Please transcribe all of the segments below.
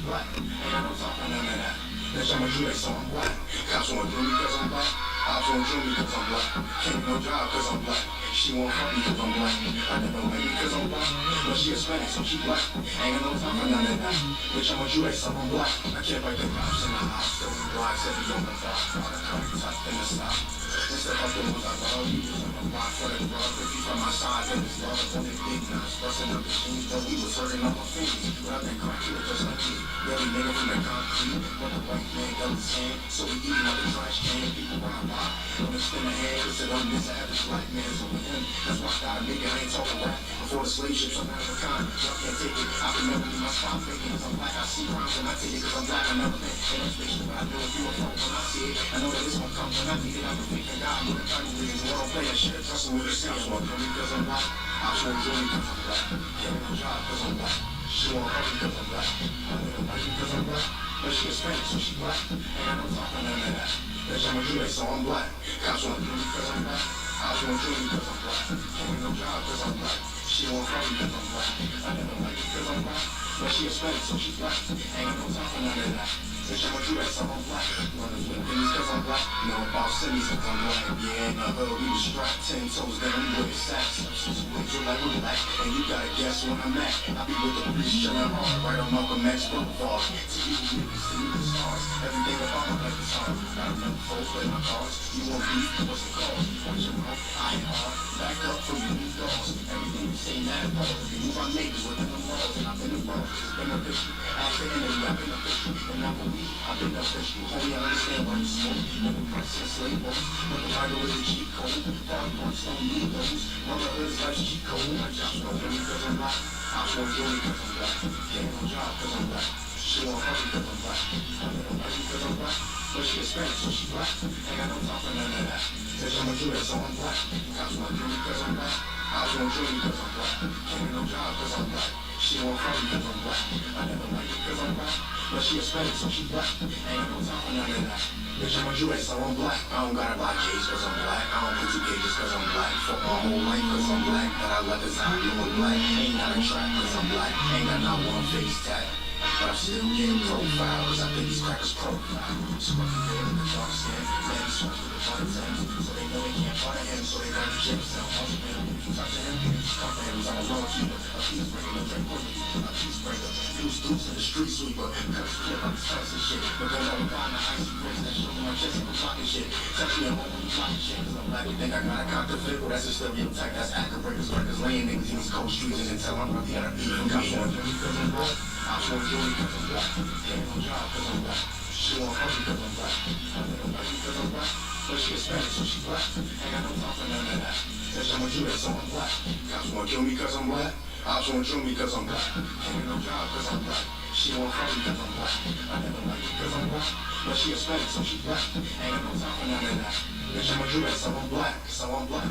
black. Ain't no talking none of that. Bitch, I'm a Jew, so I'm black. Cops won't do me cause I'm black. Ops won't do me cause I'm black. Can't no job cause I'm black. She won't fuck me cause I'm black. I never like me cause I'm black. But she Hispanic, so she black. Ain't no talking none of that. Bitch, I'm a Jew, so I'm black. I can't fight the cops in the house. Still be blind, said he's on the top. I come tucked in the south. Instead of the ones I love, you was on the block for the drug. If you from my side, then it's love. It's only big now. Busting up the shoes, but we was hurting up my fingers. But I've been caught, you were just like me. Really nigga from the concrete. But the white man got his hand. So we eating out the trash can. People wanna buy. Don't extend a hand, cause it on this average black man. So for him, that's why I got a nigga, I ain't talking rap. Before the slave ships, I'm out of a kind. Y'all can't take it. I can never leave my spot faking. Cause I'm black, I see crimes and I take it. Cause I'm black, I never been. Ain't no spaceship, but I know if you a pro when I see it. I know that this one come when I need it. I'm a thinking God, I'm gonna try to win. I don't play that shit, trust me with the sounds. Won't do me cause I'm black. I won't do me cause I'm black. Can't no job cause I'm black. She won't hurt me cause I'm black. I never like me cause I'm black. But she Hispanic, so she black. Ain't no talking none of that. Bitch, I'm a Jew, so I'm black. Cops won't do me cause I'm black. Ops won't do me cause I'm black. Can't no job cause I'm black. She won't hurt me cause I'm black. I never like me cause I'm black. But she Hispanic, so she black. Ain't no talking none of that. Bitch, I'm a Jew, so I'm black. Runners with pennies cause I'm black. Know about cities cause I'm black. Yeah, in the hood, we was strapped 10 toes down, we with sacks. Substance you like we black. And you gotta guess when I'm at. I be with the police chillin' hard. Right on Malcolm X Boulevard. To you niggas, see the stars. Everything about my life is hard. Got enough folks play my cards. You want beef, what's the cause? Watch your mouth, I ain't hard. Back up for you new dogs. Everything you say mad balls. You move my neighbors within the walls. And I've been the wrong. It's been official. After enemy, I've been official. And I believe I've been official. Homie, I understand why you smoke. Never press and slave boats. But the Bible is a cheat code. Body parts don't need those. Motherhood is life's cheat code. My job's no money cause I'm black. I won't do it cause I'm black. Can't no job cause I'm black. She won't hurt me cause I'm black. I never like me cause I'm black. But she Hispanic, so she black. Ain't got no talking none of that. Bitch, I'm a Jew, so I'm black. Cops won't do me cause I'm black. I won't do me cause I'm black. Can't no job cause I'm black. She won't hurt me cause I'm black. I never like me cause I'm black. But she Hispanic, so she black. Ain't no talking none of that. Bitch, I'm a Jew, so I'm black. I don't gotta buy cage cause I'm black. I don't put 2 cages cause I'm black. Fuck my whole life cause I'm black. But I love design, you look black. Ain't got a track cause I'm black. Ain't got not one face tag. But I'm still getting profile, cause I think these crackers profile. Scruffy dead in the dark skin, man, he swung through the button times. So they know they can't fire him, so they got the chips down. Also, man, if you talk to him, you just come for him, I'm a love keeper. A peace bringer, no drink with me. A peace bringer, deuce in the street sweeper. Cut his flip on the stunts and shit. But then I'm buying the icy bricks that show my chest and I'm talking shit. Touch me at home when you talking shit, cause I'm black. You think I got a counterfeit? Well, that's a stereotype, that's actor breakers, records, laying niggas in these cold streets and tell I'm really gotta be from California because I'm black. I won't do it cause I'm black. Can't no job cause I'm black. She won't hurt me cause I'm black. I never like me cause I'm black. But she Hispanic, so she black. Ain't got no talking none of that. Bitch, I'm a Jew, so I'm black. Cops won't kill me cause I'm black. Ops won't kill me cause I'm black. Can't no job cause I'm black. She won't hurt me cause I'm black. I never like me cause I'm black. But she Hispanic, so she black. Ain't got no talking none of that. Bitch, I'm a Jew, so I'm black. So I'm black.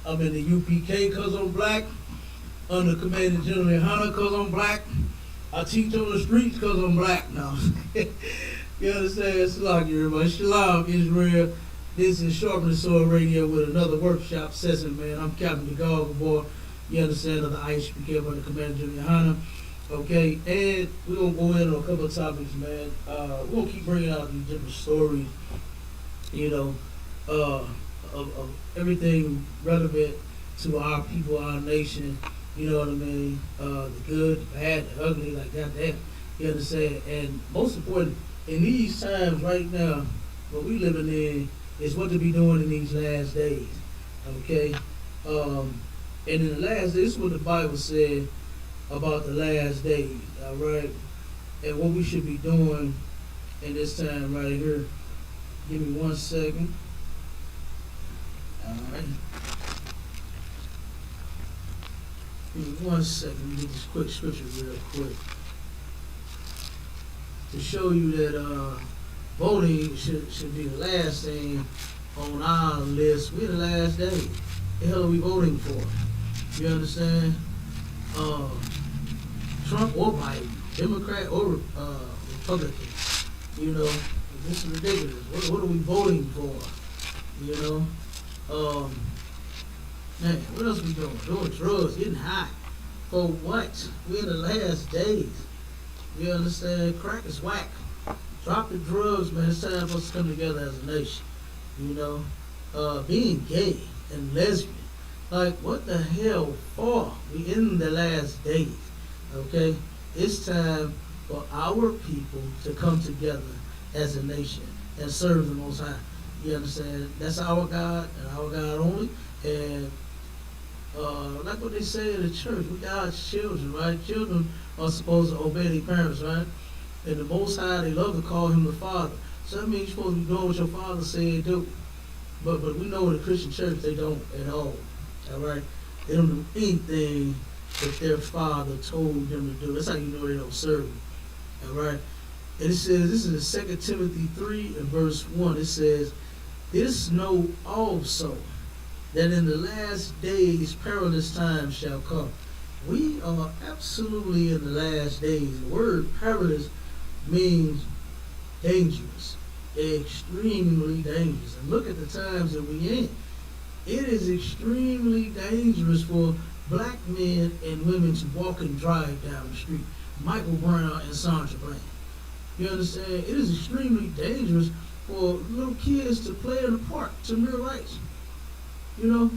I'm in the UPK cause I'm black. Under Commander General Hunter cause I'm black. I teach on the streets cause I'm black now. You understand? Salam, everybody. Shalom, Israel. This is Sharpen the Sword Radio with another workshop session, man. I'm Captain DeGaulle, boy. You understand? Of the ISPK under Commander General Hunter. Okay, and we're gonna go in on a couple of topics, man. We're gonna keep bringing out these different stories, you know, of everything relevant to our people, our nation, you know what I mean? The good, the bad, the ugly, like that. You understand? And most important, in these times right now, what we living in is what to be doing in these last days. Okay? And in the last days, this is what the Bible said about the last days, all right? And what we should be doing in this time right here. Give me 1 second. All right. Give me 1 second. Let me get this quick scripture real quick. To show you that voting should be the last thing on our list. We're the last day. The hell are we voting for? You understand? Trump or Biden, Democrat or Republican. You know, This is ridiculous. What are we voting for? You know? Man, what else we doing? Doing drugs, getting high. For what? We're in the last days. You understand? Crack is whack. Drop the drugs, man. It's time for us to come together as a nation. You know? Being gay and lesbian. Like, what the hell for? We in the last days. Okay? It's time for our people to come together as a nation and serve the Most High. You understand? That's our God and our God only. And like what they say in the church, we God's children, right? Children are supposed to obey their parents, right? And the Most High, they love to call him the Father. So that means you're supposed to be doing what your Father said do. But we know in the Christian church they don't at all. All right? They don't do anything that their Father told them to do. That's how you know they don't serve him. All right? And it says, this is in 2 Timothy 3 and verse 1. It says, "This know also, that in the last days perilous times shall come." We are absolutely in the last days. The word perilous means dangerous, extremely dangerous. And look at the times that we're in. It is extremely dangerous for black men and women to walk and drive down the street. Michael Brown and Sandra Bland. You understand? It is extremely dangerous for little kids to play in the park to mere rights. You know,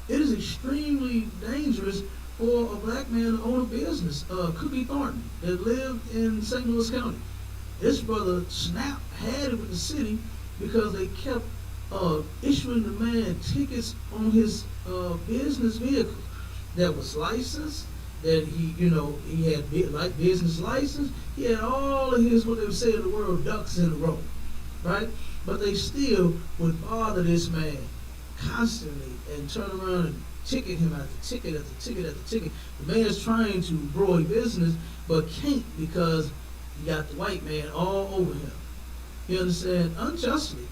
it is extremely dangerous for a black man to own a business. Cookie Thornton, that lived in St. Louis County. His brother Snap had it with the city because they kept issuing the man tickets on his business vehicle that was licensed, that he had like business license. He had all of his, what they would say in the world, ducks in a row, right? But they still would bother this man constantly and turn around and ticket him after ticket after ticket after ticket. The man's trying to grow a business but can't because you got the white man all over him. You understand? Unjustly.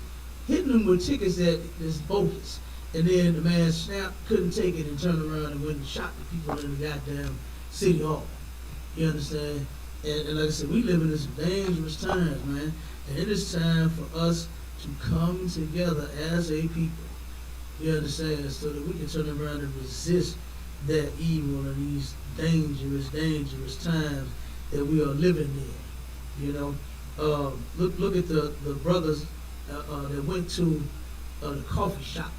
Hitting him with tickets that is bogus. And then the man Snap couldn't take it and turned around and went and shot the people in the goddamn city hall. You understand? And like I said, we live in this dangerous times, man. And it is time for us to come together as a people. You understand? So that we can turn around and resist that evil and these dangerous times that we are living in. You know, look at the brothers that went to the coffee shop.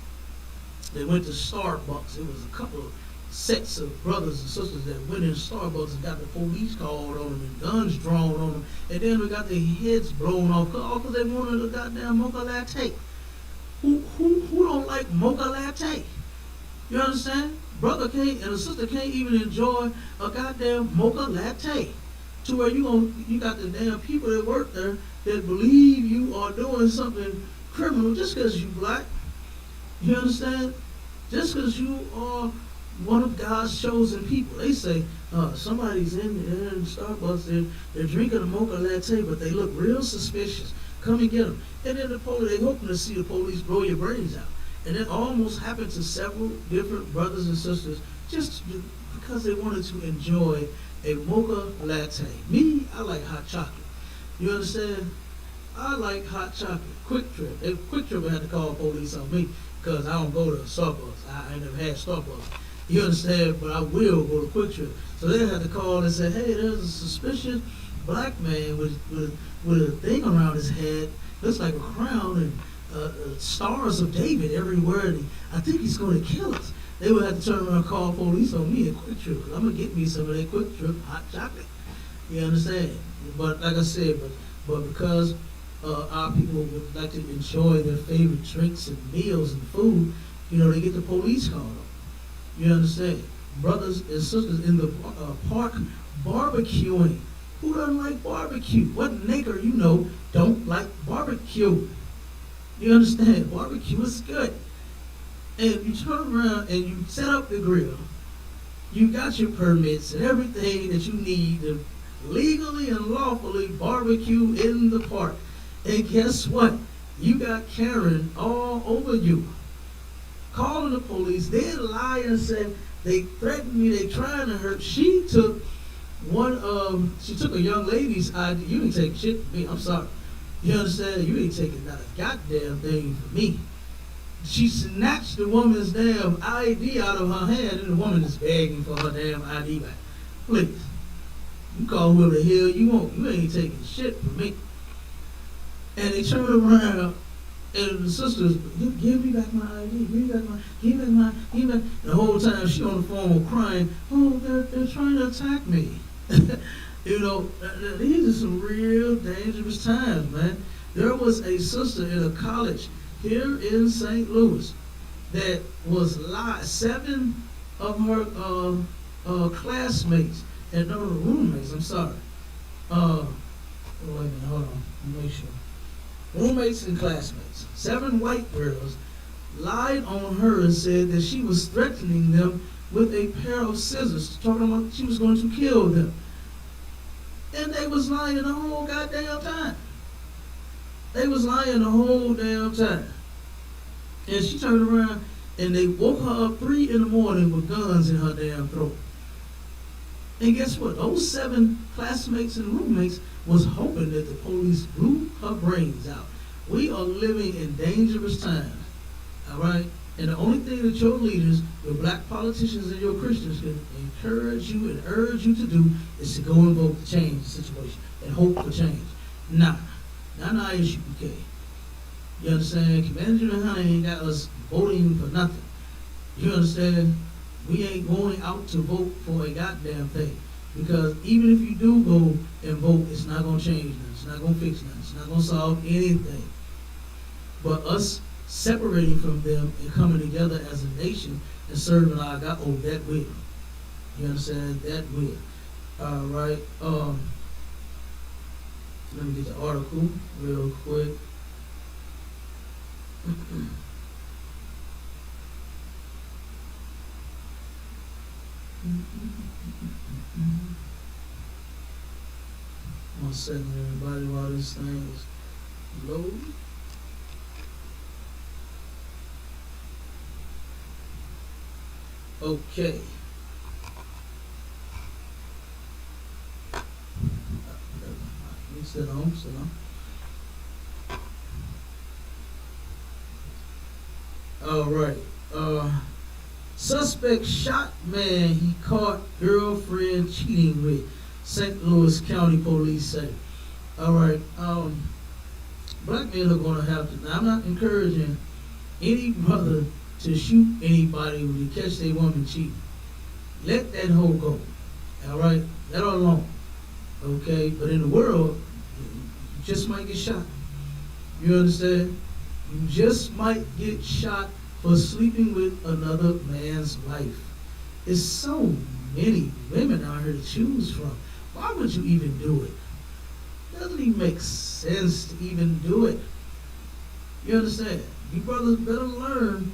They went to Starbucks. It was a couple of sets of brothers and sisters that went in Starbucks and got the police called on them and guns drawn on them. And then we got their heads blown off all because they wanted a goddamn mocha latte. Who don't like mocha latte? You understand? Brother can't and a sister can't even enjoy a goddamn mocha latte. To where you got the damn people that work there that believe you are doing something criminal just because you black. You understand? Just because you are one of God's chosen people. They say somebody's in Starbucks, they're drinking a mocha latte, but they look real suspicious. Come and get them. And then the police, they hoping to see the police blow your brains out. And it almost happened to several different brothers and sisters just because they wanted to enjoy a mocha latte. Me, I like hot chocolate. You understand? I like hot chocolate. Quick Trip had to call police on me because I don't go to Starbucks. I ain't never had Starbucks. You understand? But I will go to Quick Trip. So they had to call and say, hey, there's a suspicious black man with a thing around his head, looks like a crown and stars of David everywhere. And I think he's going to kill us. They would have to turn around and call police on me at Quick Trip. I'm going to get me some of that Quick Trip hot chocolate. You understand? But like I said, but because our people would like to enjoy their favorite drinks and meals and food, they get the police called on. You understand? Brothers and sisters in the park barbecuing. Who doesn't like barbecue? What nigger don't like barbecue? You understand? Barbecue is good. And you turn around and you set up the grill. You got your permits and everything that you need to legally and lawfully barbecue in the park. And guess what? You got Karen all over you. Calling the police. They lie and say they threatened me, they trying to hurt. She took a young lady's ID. You didn't take shit from me, I'm sorry. You understand? You ain't taking not a goddamn thing from me. She snatched the woman's damn ID out of her hand, and the woman is begging for her damn ID back. Please, you call whoever the hell you want. You ain't taking shit from me. And they turned around, and the sisters, give me back my ID, give me back give me back. The whole time she on the phone crying, oh, they're trying to attack me. You know, these are some real dangerous times, man. There was a sister in a college here in St. Louis that was 7 of her classmates, and no, roommates, I'm sorry. Wait a minute, hold on, let me make sure. Roommates and classmates, 7 white girls lied on her and said that she was threatening them with a pair of scissors, talking about she was going to kill them. And they was lying the whole goddamn time. They was lying the whole damn time. And she turned around and they woke her up 3 in the morning with guns in her damn throat. And guess what? Those 7 classmates and roommates was hoping that the police blew her brains out. We are living in dangerous times, all right? And the only thing that your leaders, your black politicians and your Christians can encourage you and urge you to do is to go and vote to change the situation and hope for change. Nah, not ISUPK. You understand? Commander General Hunter ain't got us voting for nothing. You understand? We ain't going out to vote for a goddamn thing. Because even if you do go and vote, it's not going to change nothing. It's not going to fix nothing. It's not going to solve anything. But us separating from them and coming together as a nation and serving our God, oh, that will. You understand? That will. All right. Let me get the article real quick. One second, everybody, while this thing is loading. Okay. Sit on. All right. Suspect shot man he caught girlfriend cheating with. St. Louis County Police say. All right. Black men are going to have to. Now, I'm not encouraging any brother to shoot anybody when you catch their woman cheating. Let that hoe go. All right. Let her alone. Okay. But in the world, you just might get shot. You understand? You just might get shot for sleeping with another man's wife. There's so many women out here to choose from. Why would you even do it? Doesn't even make sense to even do it. You understand? You brothers better learn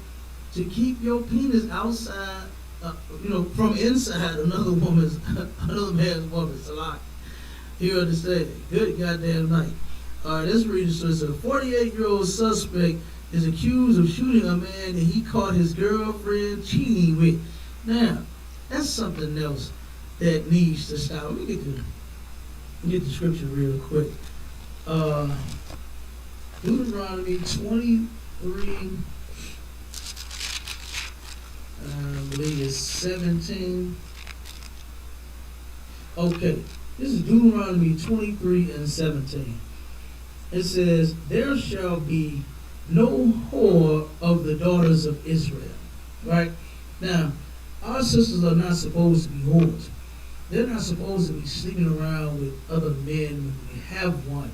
to keep your penis outside, from inside another man's woman's life. You understand? Good goddamn night. All right, let's read this. So it's a 48-year-old suspect is accused of shooting a man that he caught his girlfriend cheating with. Now, that's something else that needs to stop. Let me get the scripture real quick. Deuteronomy 23, I believe it's 17. Okay, this is Deuteronomy 23 and 17. It says, there shall be no whore of the daughters of Israel. Right? Now, our sisters are not supposed to be whores. They're not supposed to be sleeping around with other men when we have one.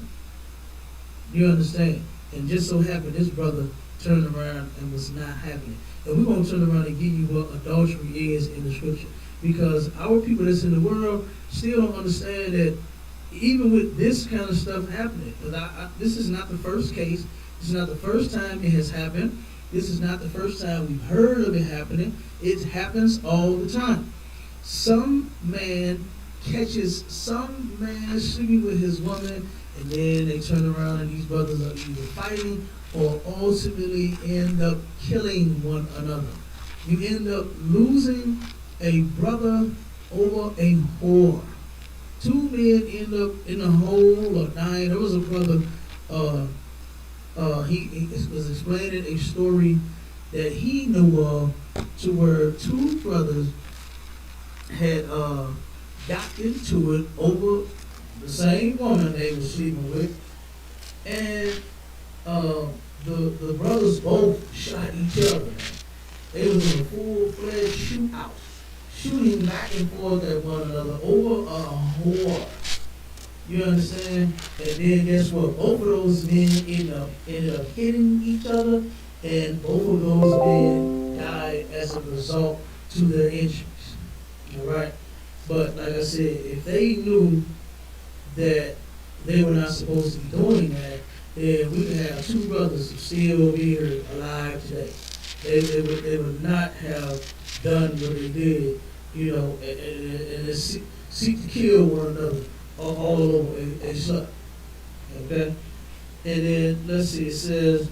You understand? And just so happened this brother turned around and was not having it. And we're going to turn around and give you what adultery is in the scripture. Because our people that's in the world still don't understand that even with this kind of stuff happening, this is not the first case. This is not the first time it has happened. This is not the first time we've heard of it happening. It happens all the time. Some man catches some man sleeping with his woman, and then they turn around and these brothers are either fighting or ultimately end up killing one another. You end up losing a brother over a whore. 2 men end up in a hole or dying. There was a brother uh, he was explaining a story that he knew of, to where two brothers had got into it over the same woman they were sleeping with, and the brothers both shot each other. They was in a full-fledged shootout, shooting back and forth at one another over a whore. You understand? And then guess what? Both of those men ended up hitting each other, and both of those men died as a result to their injuries. All right? But like I said, if they knew that they were not supposed to be doing that, then we could have two brothers still be here alive today. They would not have done what they did, you know, and seek to kill one another all over a suck. Okay? And then, let's see, it says,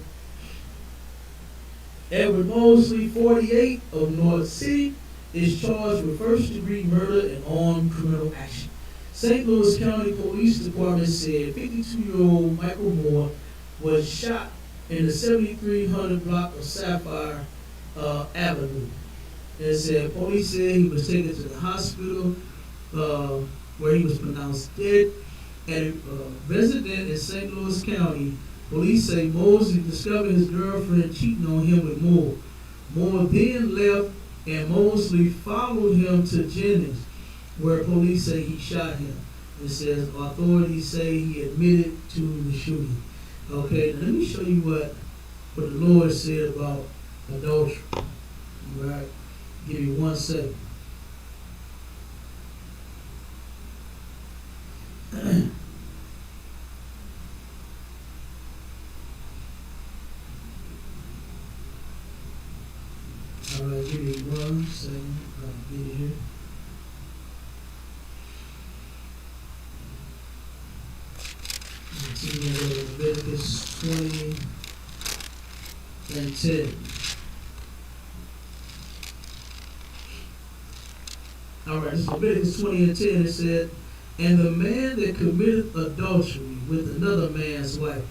Edward Mosley, 48, of North City, is charged with first-degree murder and armed criminal action. St. Louis County Police Department said 52-year-old Michael Moore was shot in the 7300 block of Sapphire Avenue. It said police said he was taken to the hospital where he was pronounced dead. At a resident in St. Louis County, police say Mosley discovered his girlfriend cheating on him with Moore. Moore then left, and Mosley followed him to Jennings, where police say he shot him. It says authorities say he admitted to the shooting. Okay, now let me show you what the Lord said about adultery. All right, give you 1 second. All right, give me 1 second. I'll get it here. Leviticus 20 and 10. All right, this is Leviticus 20 and 10. It said, and the man that committed adultery with another man's wife.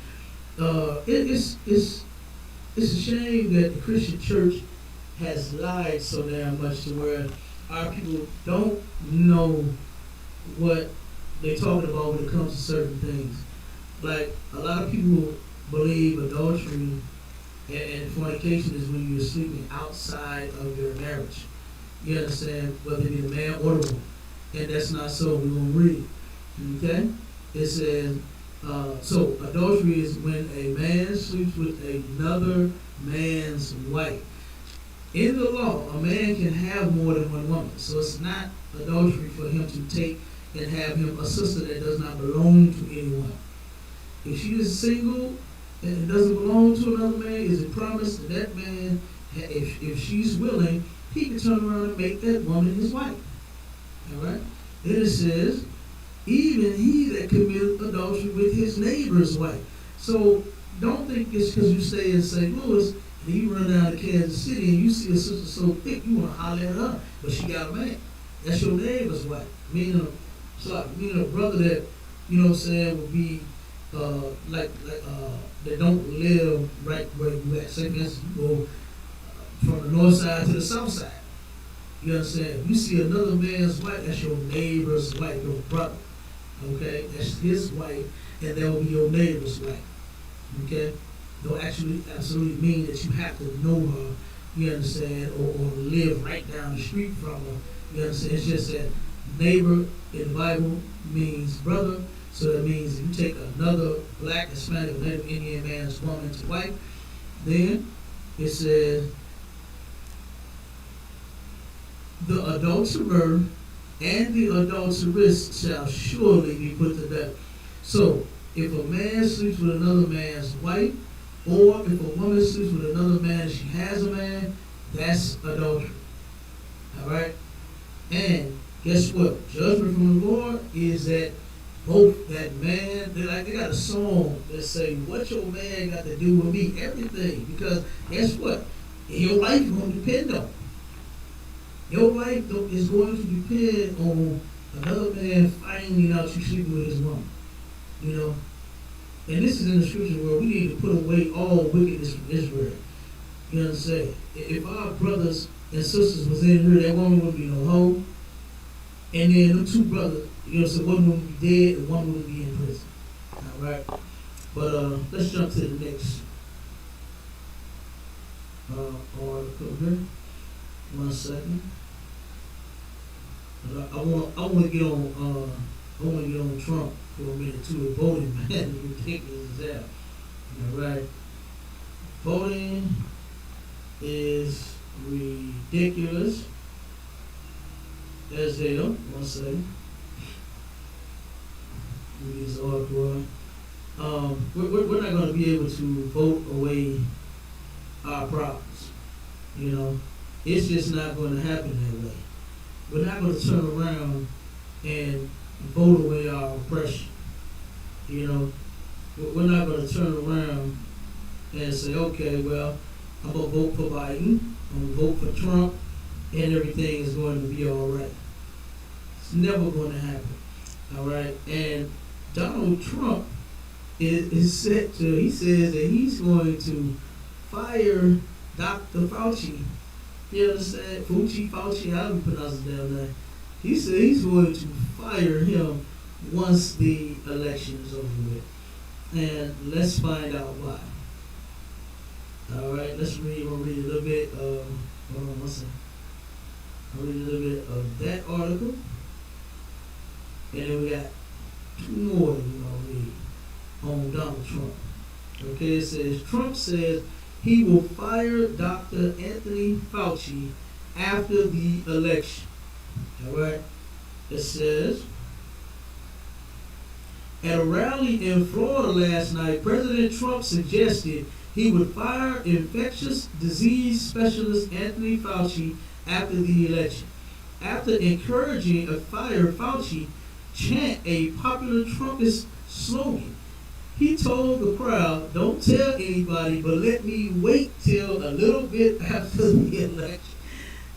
It's a shame that the Christian church has lied so damn much to where our people don't know what they're talking about when it comes to certain things. Like, a lot of people believe adultery and fornication is when you're sleeping outside of your marriage. You understand? Whether it be the man or the woman. And that's not so. We're going to read. Okay? It says, so adultery is when a man sleeps with another man's wife. In the law, a man can have more than one woman. So it's not adultery for him to take and have him a sister that does not belong to anyone. If she is single and it doesn't belong to another man, is it promised that that man, if she's willing, he can turn around and make that woman his wife. All right? Then it says, even he that committed adultery with his neighbor's wife. So don't think it's because you stay in St. Louis and you run down to Kansas City and you see a sister so thick you want to holler at her, but she got a man. That's your neighbor's wife. Meaning a brother that, you know what I'm saying, would be they don't live right where you at. Say for instance, you go from the north side to the south side. You understand? If you see another man's wife, that's your neighbor's wife, your brother. Okay? That's his wife, and that will be your neighbor's wife. Okay? Don't actually absolutely mean that you have to know her, you understand, or live right down the street from her. You understand? It's just that neighbor in the Bible means brother. So that means if you take another black, Hispanic, Native Indian man's woman to wife, then it says the adulterer and the adulteress shall surely be put to death. So if a man sleeps with another man's wife, or if a woman sleeps with another man and she has a man, that's adultery. All right? And guess what? Judgment from the Lord is that both that man, they got a song that say, what your man got to do with me? Everything. Because guess what? Your life is going to depend on it. Your life is going to depend on another man finding out you sleeping with his woman. You know? And this is in the scripture where we need to put away all wickedness from Israel. You know what I'm saying? If our brothers and sisters was in here, that woman wouldn't be no hoe. And then them two brothers, you know, so one would be dead and one would be in prison. All right? But let's jump to the next article here. 1 second. I want to get on Trump for a minute too. The voting, man, is ridiculous as hell. All right? Voting is ridiculous as hell. 1 second. Read this article. We're not going to be able to vote away our problems. You know, it's just not going to happen that way. We're not going to turn around and vote away our oppression. You know, we're not going to turn around and say, okay, well, I'm going to vote for Biden, I'm going to vote for Trump, and everything is going to be all right. It's never going to happen. All right? And Donald Trump is set to, he says that he's going to fire Dr. Fauci. You understand? Fauci, how do you pronounce his damn name? He said he's going to fire him once the election is over with. And let's find out why. All right, let's read. We'll read a little bit of, hold on one second. I'll read a little bit of that article. And then we got two more that we're going to read on Donald Trump. Okay, it says, Trump says he will fire Dr. Anthony Fauci after the election. All right, it says, at a rally in Florida last night, President Trump suggested he would fire infectious disease specialist Anthony Fauci after the election. After encouraging a fire Fauci chant a popular Trumpist slogan, he told the crowd, don't tell anybody, but let me wait till a little bit after the election.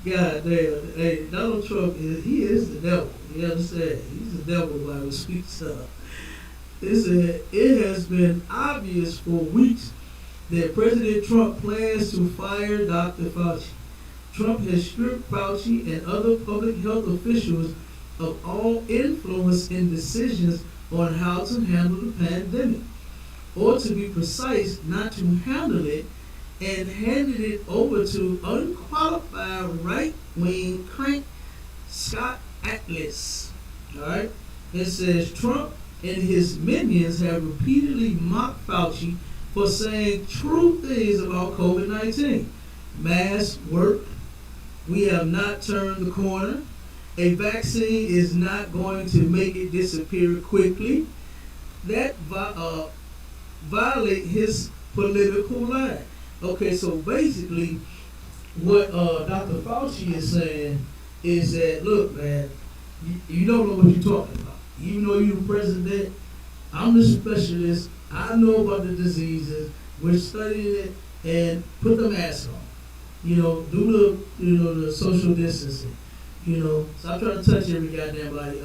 God damn, hey, Donald Trump, he is the devil. You understand? He's the devil by who speaks up. It has been obvious for weeks that President Trump plans to fire Dr. Fauci. Trump has stripped Fauci and other public health officials of all influence in decisions on how to handle the pandemic, or to be precise, not to handle it, and handed it over to unqualified right-wing crank Scott Atlas. All right? It says Trump and his minions have repeatedly mocked Fauci for saying true things about COVID-19. Masks work. We have not turned the corner. A vaccine is not going to make it disappear quickly. That violate his political line. Okay, so basically, what Dr. Fauci is saying is that, look, man, you don't know what you're talking about. Even though you're the president, I'm the specialist. I know about the diseases. We're studying it, and put the mask on. You know, do the social distancing. You know, stop trying to touch every goddamn body,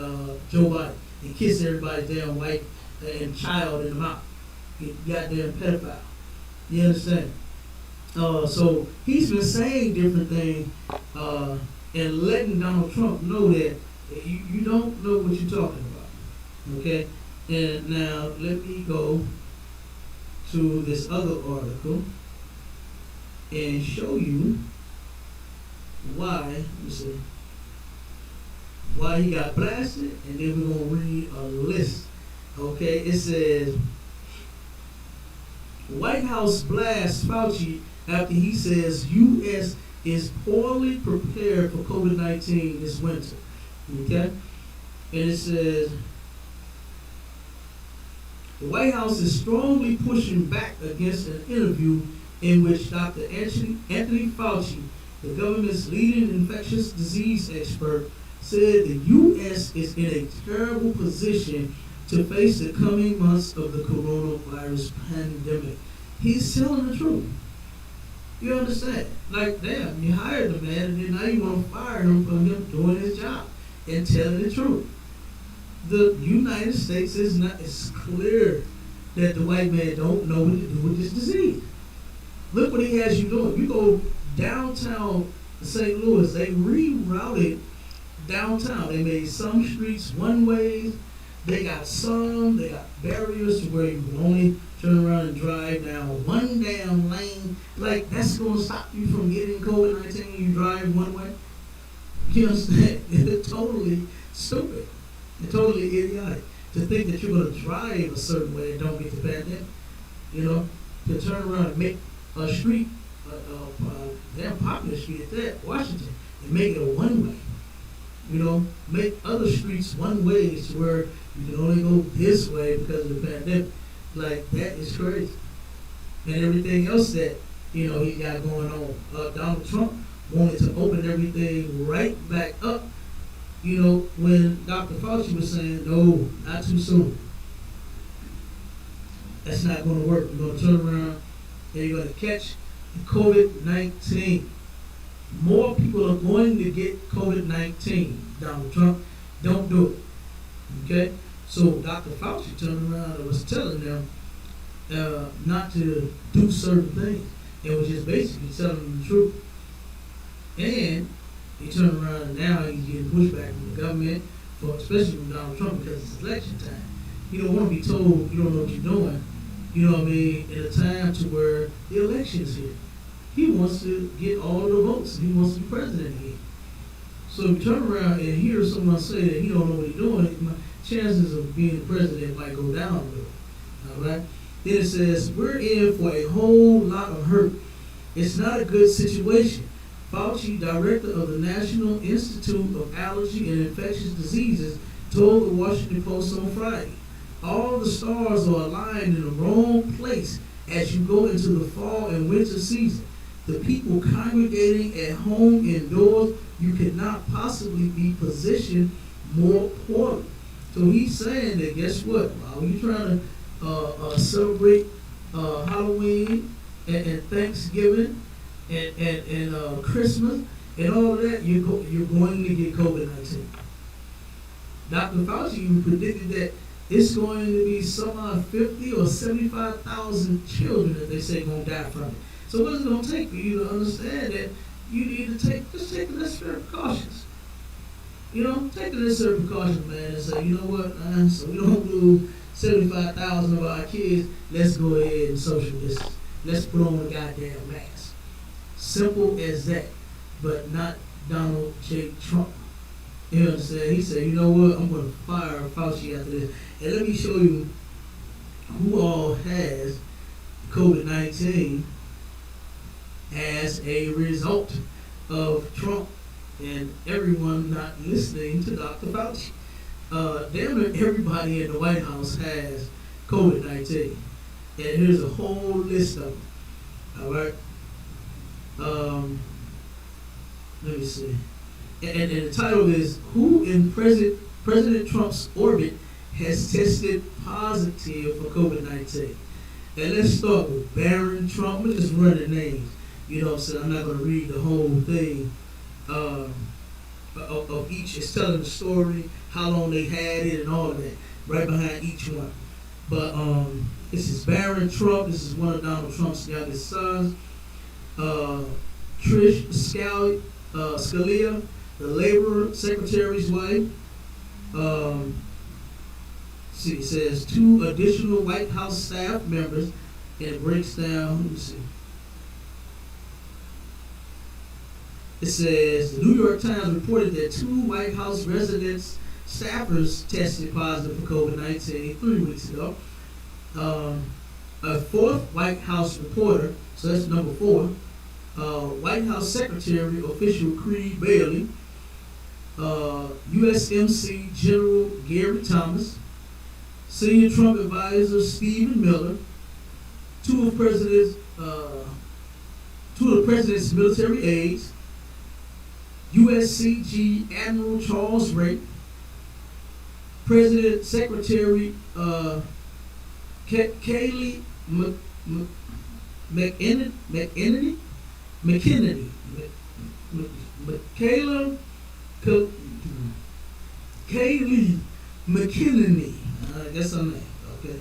Joe Biden, and kiss everybody's damn wife and child in the mouth. You goddamn pedophile. You understand? So he's been saying different things and letting Donald Trump know that you don't know what you're talking about. Okay? And now let me go to this other article and show you why, let me see, why he got blasted, and then we're going to read a list. Okay? It says, White House blasts Fauci after he says U.S. is poorly prepared for COVID-19 this winter. Okay? And it says, the White House is strongly pushing back against an interview in which Dr. Anthony Fauci, the government's leading infectious disease expert, said the U.S. is in a terrible position to face the coming months of the coronavirus pandemic. He's telling the truth. You understand? Like, damn, you hired the man, and then now you want to fire him for him doing his job and telling the truth. The United States is not, it's clear that the white man don't know what to do with this disease. Look what he has you doing. You go downtown St. Louis, they rerouted downtown. They made some streets one ways. They got barriers to where you can only turn around and drive down one damn lane. Like, that's going to stop you from getting COVID-19 you drive one way. You understand? It's totally stupid. It's totally idiotic to think that you're going to drive a certain way and don't get the pandemic. You know, to turn around and make a street, a damn popular street at that, Washington, and make it a one-way. You know, make other streets one ways to where you can only go this way because of the pandemic. Like, that is crazy. And everything else that, you know, he got going on. Donald Trump wanted to open everything right back up, you know, when Dr. Fauci was saying, no, not too soon. That's not going to work. You're going to turn around and you're going to catch COVID-19. More people are going to get COVID-19, Donald Trump. Don't do it. Okay? So Dr. Fauci turned around and was telling them not to do certain things. It was just basically telling them the truth. And he turned around and now he's getting pushback from the government, especially from Donald Trump, because it's election time. You don't want to be told you don't know what you're doing, you know what I mean, in a time to where the election is here. He wants to get all the votes. He wants to be president again. So if you turn around and hear someone say that he don't know what he's doing, chances of being president might go down a little. All right? Then it says, we're in for a whole lot of hurt. It's not a good situation. Fauci, director of the National Institute of Allergy and Infectious Diseases, told the Washington Post on Friday, all the stars are aligned in the wrong place as you go into the fall and winter season. The people congregating at home indoors, you cannot possibly be positioned more poorly. So he's saying that, guess what? While you're trying to celebrate Halloween and Thanksgiving and Christmas and all of that, you're going to get COVID-19. Dr. Fauci even predicted that it's going to be some 50 or 75,000 children that they say going to die from it. So what is it going to take for you to understand that you need to take the necessary precautions? You know, take the necessary precautions, man, and say, you know what, man, so we don't lose 75,000 of our kids, let's go ahead and social distance. Let's put on a goddamn mask. Simple as that, but not Donald J. Trump. You understand? He said, you know what, I'm going to fire Fauci after this. And let me show you who all has COVID-19 as a result of Trump and everyone not listening to Dr. Fauci. Damn near everybody in the White House has COVID-19. And here's a whole list of them. All right? Let me see. And the title is, who in President Trump's orbit has tested positive for COVID-19? And let's start with Barron Trump. Let me just run the names. You know what I'm saying? I'm not going to read the whole thing of each. It's telling the story, how long they had it, and all of that, right behind each one. But this is Barron Trump. This is one of Donald Trump's youngest sons. Trish Scalia, the Labor Secretary's wife. See, it says 2 additional White House staff members, and it breaks down. Let me see. It says the New York Times reported that 2 White House residents staffers tested positive for COVID-19 3 weeks ago. A 4th White House reporter, so that's number 4. White House Secretary official Creed Bailey, USMC General Gary Thomas, Senior Trump advisor Stephen Miller, 2 of the president's military aides, USCG Admiral Charles Ray, President Secretary Kayleigh McEnany, Kayleigh McEnany, that's her name. Okay.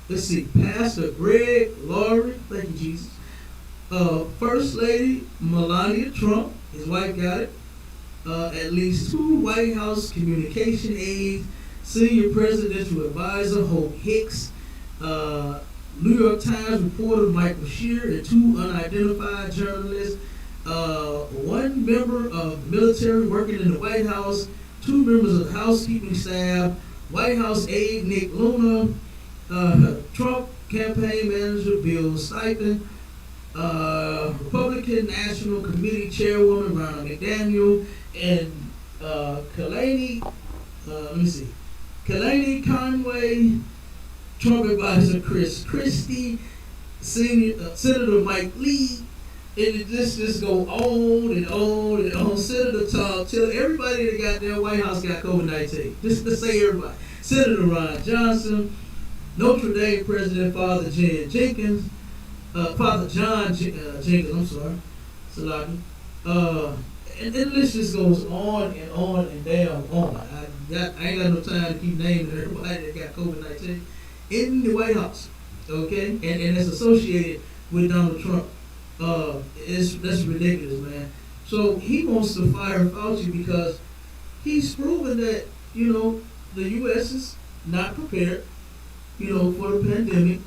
Let's see. Pastor Greg Laurie, thank you, Jesus. First Lady Melania Trump, his wife got it. At least 2 White House communication aides, senior presidential advisor Hope Hicks, New York Times reporter Michael Shear, and 2 unidentified journalists, 1 member of the military working in the White House, 2 members of the housekeeping staff, White House aide Nick Luna, Trump campaign manager Bill Stipend, Republican National Committee Chairwoman Ronna McDaniel, and Kalani Conway, Trump advisor Chris Christie, Senator Mike Lee, and it just go on and on and on. Senator Tom, tell everybody that got their White House got COVID-19. Just to say everybody. Senator Ron Johnson, Notre Dame President Father John Jenkins, I'm sorry, Salaki. And the list just goes on and down on. I ain't got no time to keep naming everybody that got COVID-19 in the White House, okay? And it's associated with Donald Trump. That's ridiculous, man. So he wants to fire Fauci because he's proven that, the U.S. is not prepared, for the pandemic,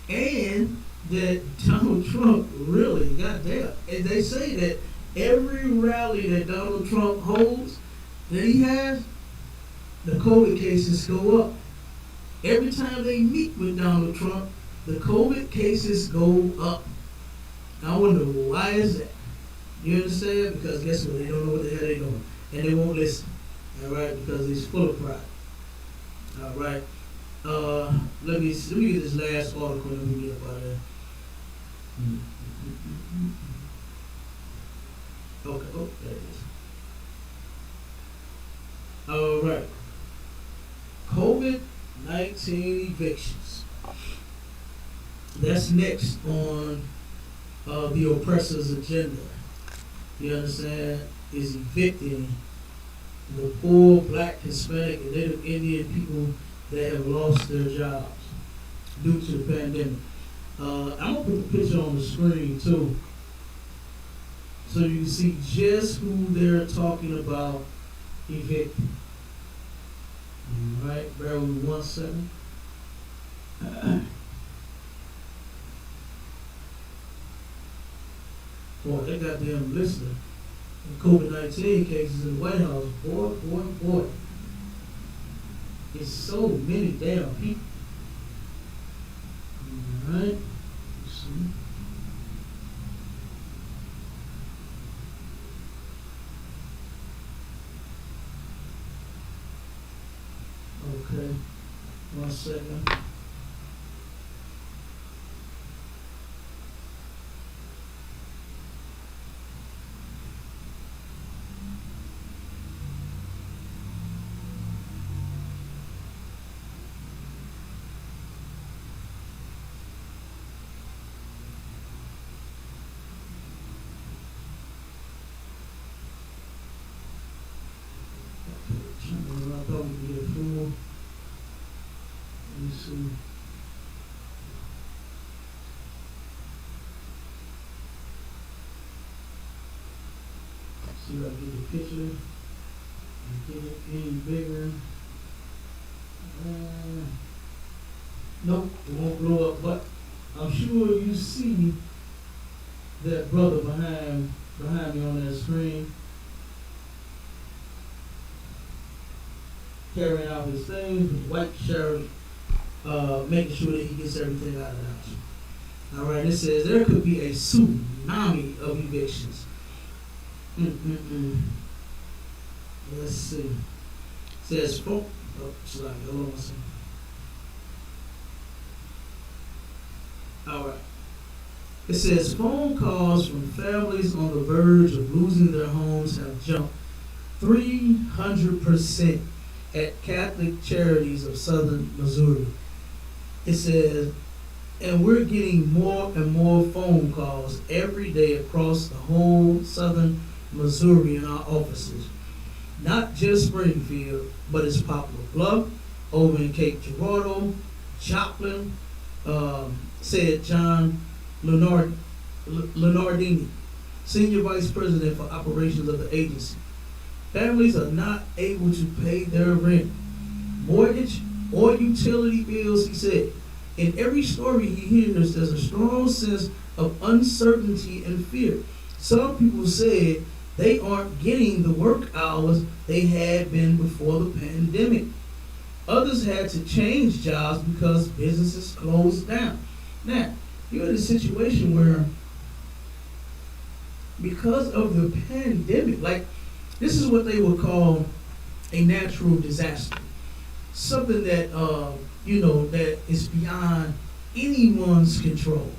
and that Donald Trump really, goddamn, and they say that every rally that Donald Trump holds, that he has, the COVID cases go up. Every time they meet with Donald Trump, the COVID cases go up. I wonder why is that? You understand? Because guess what? They don't know what the hell they're doing. And they won't listen. All right? Because he's full of pride. All right? Let me get this last article and we get up out of there. Okay, there it is. All right. COVID-19 evictions. That's next on the oppressor's agenda. You understand? Is evicting the poor, black, Hispanic, and Native Indian people that have lost their jobs due to the pandemic. I'm going to put the picture on the screen too, so you can see just who they're talking about evicting. All right, bear with me 1 second. Boy, they goddamn listening. COVID-19 cases in the White House, boy. It's so many damn people. All right, let's see. Okay, 1 second. I thought we could get a full. Let me see. See if I can get the picture and get it any bigger. Nope, it won't blow up, but I'm sure you see that brother behind me on that screen carrying out his things with white shirt, making sure that he gets everything out of the house. All right, it says there could be a tsunami of evictions. Let's see. It says, hold on a second. All right. It says phone calls from families on the verge of losing their homes have jumped 300% at Catholic Charities of Southern Missouri. It says, and we're getting more and more phone calls every day across the whole Southern Missouri in our offices. Not just Springfield, but it's Poplar Bluff, over in Cape Girardeau, Joplin, said John Lenardini, Senior Vice President for Operations of the agency. Families are not able to pay their rent, mortgage, or utility bills, he said. In every story he hears, there's a strong sense of uncertainty and fear. Some people said they aren't getting the work hours they had been before the pandemic. Others had to change jobs because businesses closed down. Now, you're in a situation where, because of the pandemic, like, this is what they would call a natural disaster. Something that, that is beyond anyone's control,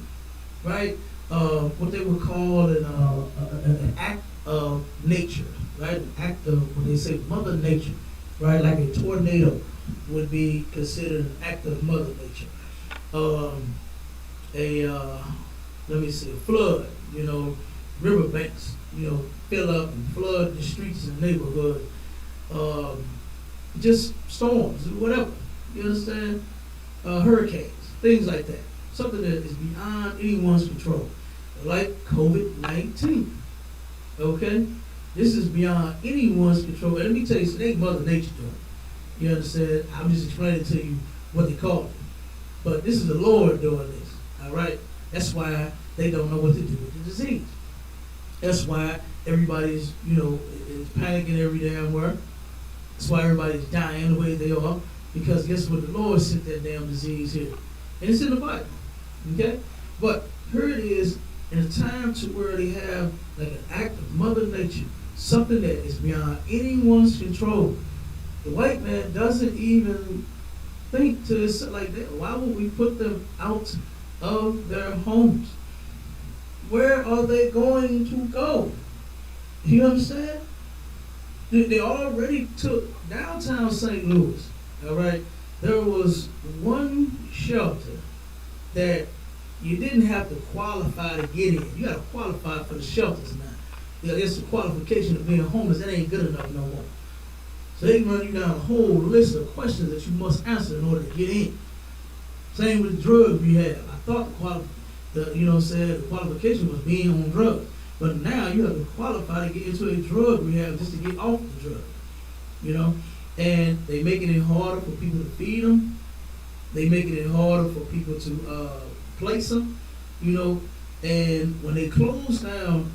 right? What they would call an act of nature, right? An act of, what they say, Mother Nature, right? Like a tornado would be considered an act of Mother Nature. A flood, riverbanks, fill up and flood the streets and neighborhood. Just storms, whatever, you understand? Hurricanes, things like that. Something that is beyond anyone's control, like COVID-19, okay? This is beyond anyone's control. And let me tell you, it ain't Mother Nature doing it. You understand? I'm just explaining to you what they call it. But this is the Lord doing this, all right? That's why they don't know what to do with the disease. That's why everybody's, is panicking every damn where. That's why everybody's dying the way they are. Because guess what? The Lord sent that damn disease here. And it's in the Bible, okay? But here it is, in a time to where they have like an act of Mother Nature, something that is beyond anyone's control. The white man doesn't even think to himself like that. Why would we put them out of their homes? Where are they going to go? You understand? They already took downtown St. Louis, all right? There was one shelter that you didn't have to qualify to get in. You got to qualify for the shelters now. It's the qualification of being homeless. That ain't good enough no more. So they can run you down a whole list of questions that you must answer in order to get in. Same with drug rehab. I thought the qualification was being on drugs. But now you have to qualify to get into a drug rehab just to get off the drug. And they making it harder for people to feed them. They making it harder for people to place them. And when they closed down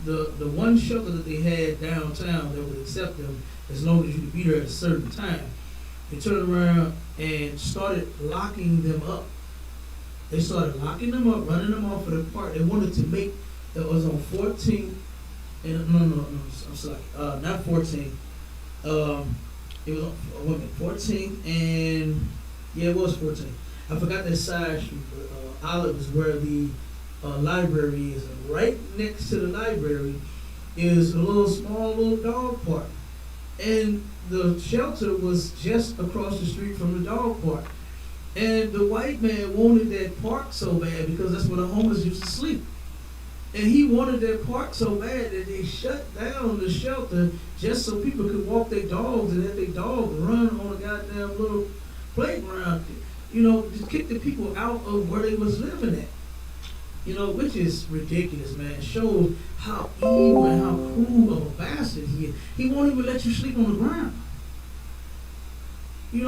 the one shelter that they had downtown that would accept them as long as you could be there at a certain time, they turned around and started locking them up. They started locking them up, running them off of the park. They wanted to make, that was on 14th, and no, I'm sorry, not 14th. It was on 14th and, yeah, it was 14th. I forgot that side street, but Olive is where the library is. And right next to the library is a small little dog park. And the shelter was just across the street from the dog park. And the white man wanted that park so bad because that's where the homeless used to sleep. And he wanted that park so bad that they shut down the shelter just so people could walk their dogs and let their dogs run on a goddamn little playground. Just kick the people out of where they was living at. Which is ridiculous, man. It shows how evil and how cruel of a bastard he is. He won't even let you sleep on the ground. He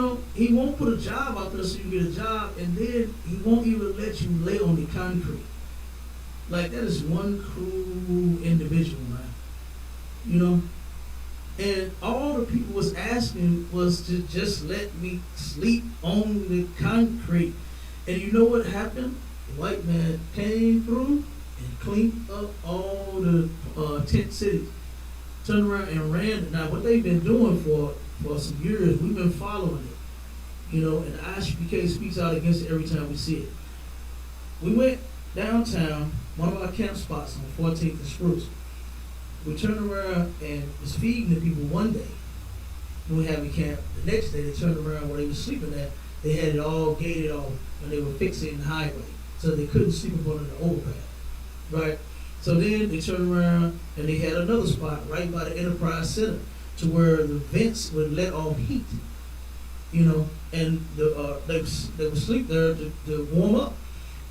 won't put a job out there so you get a job, and then he won't even let you lay on the concrete. Like, that is one cruel individual, man. And all the people was asking was to just let me sleep on the concrete. And you know what happened? The white man came through and cleaned up all the tent cities. Turned around and ran it. Now, what they've been doing for some years, we've been following it. And the ISPK speaks out against it every time we see it. We went downtown, one of our camp spots on 14th and Spruce. We turned around and was feeding the people one day when we had a camp. The next day, they turned around where they were sleeping at. They had it all gated off, and they were fixing the highway, so they couldn't sleep up under the overpass, right? So then they turned around, and they had another spot right by the Enterprise Center to where the vents would let off heat. and they would sleep there to warm up.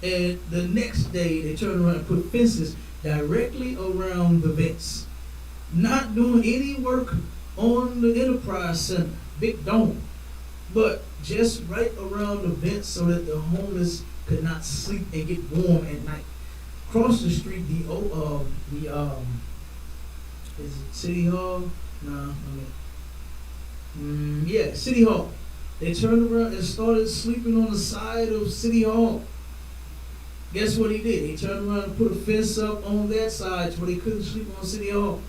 And the next day, they turned around and put fences directly around the vents, not doing any work on the Enterprise Center, big dome, but just right around the vents so that the homeless could not sleep and get warm at night. Across the street, is it City Hall? No, yeah, City Hall. They turned around and started sleeping on the side of City Hall. Guess what he did? He turned around and put a fence up on that side so they couldn't sleep on City Hall.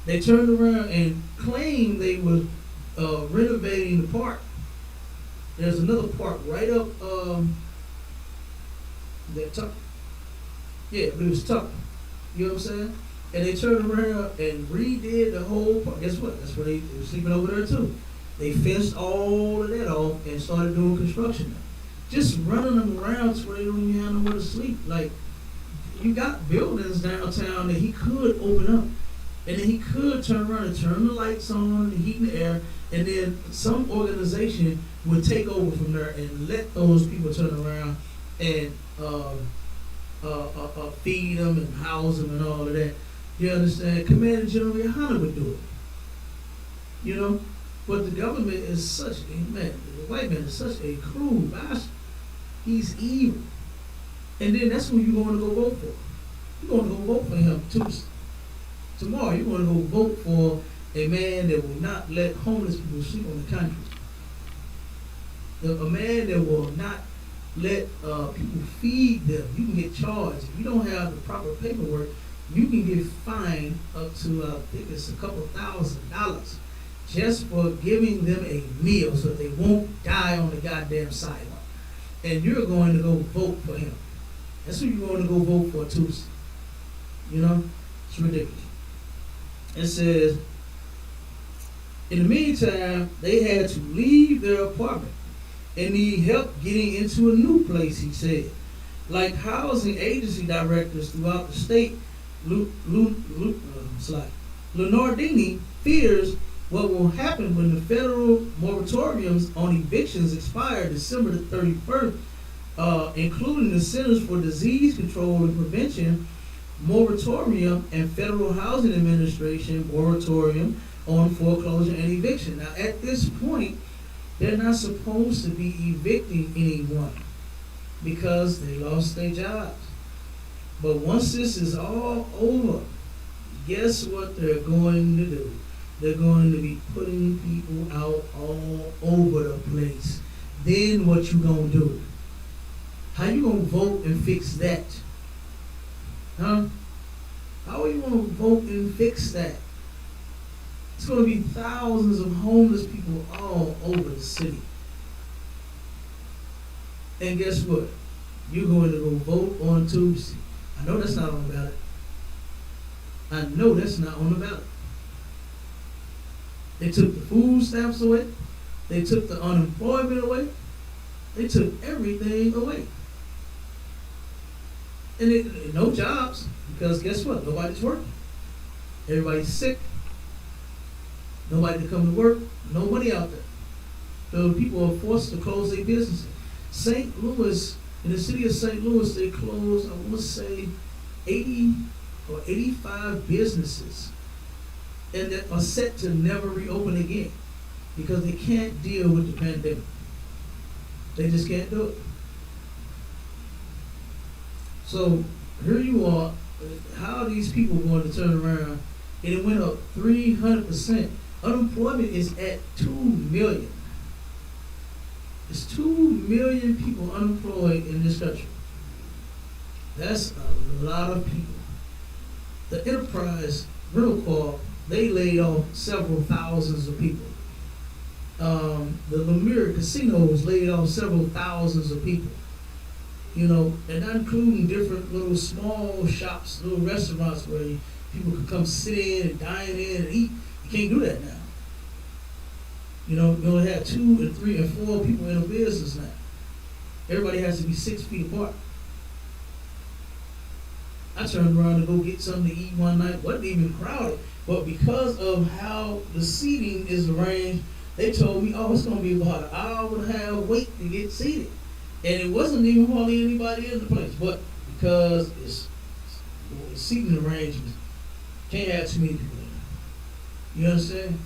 They turned around and claimed they were renovating the park. There's another park right up that Tucker. Yeah, but it was Tucker. You know what I'm saying? And they turned around and redid the whole park. Guess what? That's where they were sleeping over there too. They fenced all of that off and started doing construction. Just running them around so they don't even have nowhere to sleep. Like, you got buildings downtown that he could open up. And then he could turn around and turn the lights on, the heat and the air, and then some organization would take over from there and let those people turn around and feed them and house them and all of that. You understand? Commander General Yohana would do it. But the government is such a man, the white man is such a cruel bastard. He's evil. And then that's who you're going to go vote for. You're going to go vote for him Tuesday. Tomorrow you're going to go vote for a man that will not let homeless people sleep on the concrete. A man that will not let people feed them. You can get charged. If you don't have the proper paperwork, you can get fined up to, I think it's a couple $1,000 just for giving them a meal so that they won't die on the goddamn sidewalk. And you're going to go vote for him. That's who you're going to go vote for Tuesday. It's ridiculous. It says, in the meantime, they had to leave their apartment and need help getting into a new place, he said. Like housing agency directors throughout the state, Lenardini fears what will happen when the federal moratoriums on evictions expire December the 31st, including the Centers for Disease Control and Prevention moratorium and Federal Housing Administration moratorium on foreclosure and eviction. Now, at this point, they're not supposed to be evicting anyone because they lost their jobs. But once this is all over, guess what they're going to do? They're going to be putting people out all over the place. Then what you gonna do? How you gonna vote and fix that? Huh? How are you gonna vote and fix that? It's gonna be thousands of homeless people all over the city. And guess what? You're going to go vote on Tuesday. I know that's not on the ballot. I know that's not on the ballot. They took the food stamps away. They took the unemployment away. They took everything away. And no jobs, because guess what? Nobody's working. Everybody's sick. Nobody to come to work. No money out there. So people are forced to close their businesses. St. Louis, in the city of St. Louis, they closed, I want to say, 80 or 85 businesses, and that are set to never reopen again because they can't deal with the pandemic. They just can't do it. So here you are. How are these people going to turn around? And it went up 300%. Unemployment is at 2 million. There's 2 million people unemployed in this country. That's a lot of people. The Enterprise Rental Corp, they laid off several thousands of people. The Lemire casinos laid off several thousands of people. And not including different little small shops, little restaurants where people could come sit in and dine in and eat. You can't do that now. You only have 2 and 3 and 4 people in a business now. Everybody has to be 6 feet apart. I turned around to go get something to eat one night. Wasn't even crowded, but because of how the seating is arranged They told me, oh, it's gonna be about an hour and a half wait to get seated, and it wasn't even hardly anybody in the place, but because it's seating arrangements, can't have too many people in there. You understand?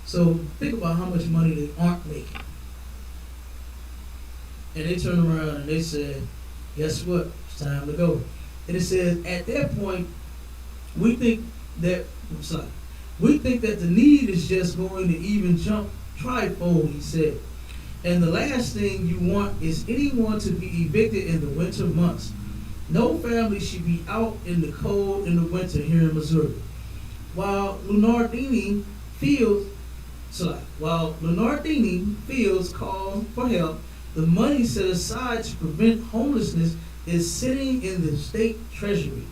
So think about how much money they aren't making. And they turned around and they said, guess what? It's time to go. And it says, at that point, we think that the need is just going to even jump trifold, he said. And the last thing you want is anyone to be evicted in the winter months. No family should be out in the cold in the winter here in Missouri. While Lunardini Fields call for help, the money set aside to prevent homelessness is sitting in the state treasury.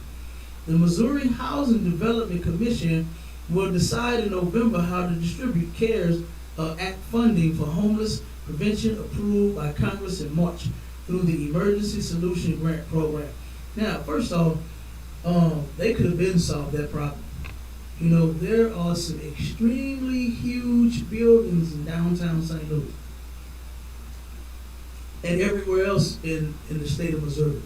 The Missouri Housing Development Commission will decide in November how to distribute CARES Act funding for homeless prevention approved by Congress in March through the Emergency Solution Grant Program. Now, first off, they could have been solved that problem. You know, there are some extremely huge buildings in downtown St. Louis and everywhere else in the state of Missouri.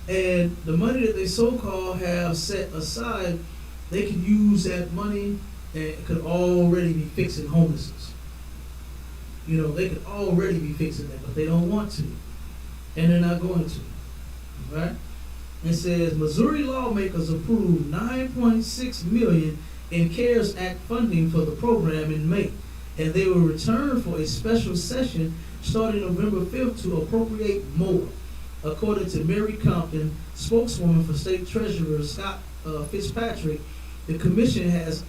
And the money that they so-called have set aside, they could use that money and it could already be fixing homelessness. You know, they could already be fixing that, but they don't want to. And they're not going to. Right? It says Missouri lawmakers approved $9.6 million in CARES Act funding for the program in May, and they will return for a special session starting November 5th to appropriate more. According to Mary Compton, spokeswoman for State Treasurer Scott Fitzpatrick, the commission has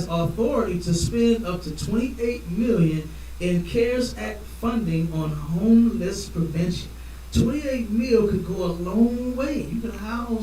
authority to spend up to $28 million in CARES Act funding on homeless prevention. $28 million could go a long way. You can house